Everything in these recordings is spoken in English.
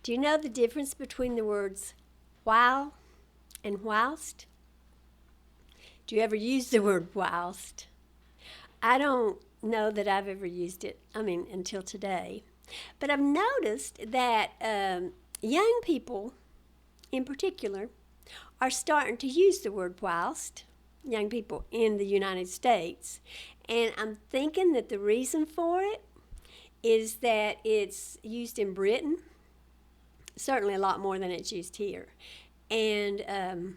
Do you know the difference between the words while and whilst? Do you ever use the word whilst? I don't know that I've ever used it, until today. But I've noticed that young people, in particular, are starting to use the word whilst, young people in the United States. And I'm thinking that the reason for it is that it's used in Britain, certainly a lot more than it's used here. And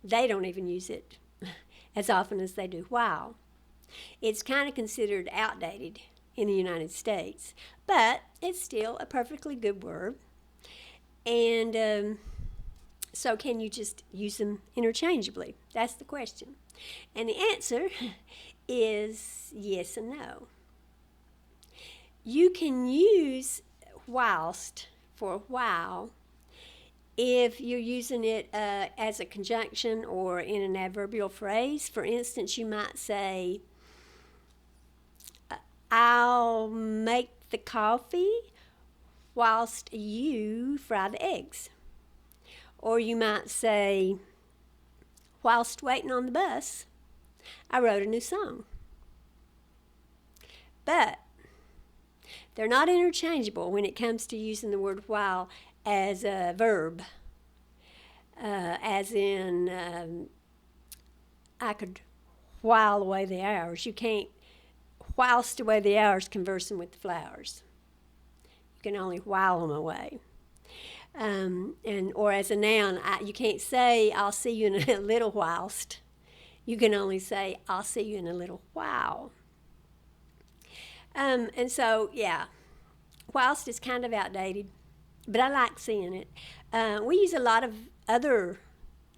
they don't even use it as often as they do while. It's kind of considered outdated in the United States, but it's still a perfectly good word. And so can you just use them interchangeably? That's the question. And the answer is yes and no. You can use whilst for while if you're using it as a conjunction or in an adverbial phrase. For instance, you might say, I'll make the coffee whilst you fry the eggs. Or you might say, whilst waiting on the bus, I wrote a new song. But they're not interchangeable when it comes to using the word while as a verb. As in, I could while away the hours. You can't whilst away the hours conversing with the flowers. You can only while them away. Or as a noun, you can't say, I'll see you in a little whilst. You can only say, I'll see you in a little while. And so, yeah, whilst is kind of outdated, but I like seeing it. We use a lot of other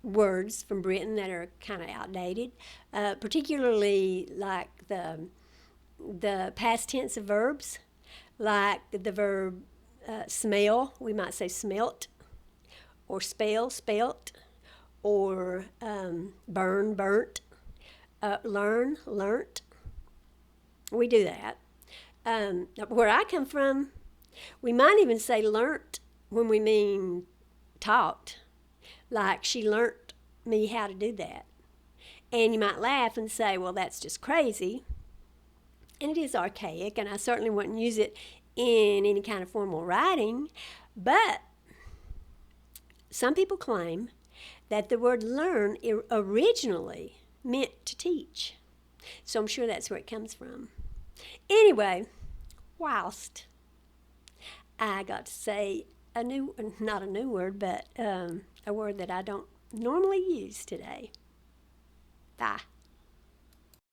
words from Britain that are kind of outdated, particularly like the past tense of verbs, like the verb smell. We might say smelt, or spell, spelt, or burn, burnt, learn, learnt. We do that. Where I come from, we might even say learnt when we mean taught, like she learnt me how to do that. And you might laugh and say, well, that's just crazy. And it is archaic, and I certainly wouldn't use it in any kind of formal writing. But some people claim that the word learn originally meant to teach. So I'm sure that's where it comes from. Anyway, whilst I got to say not a new word, but a word that I don't normally use today. Bye.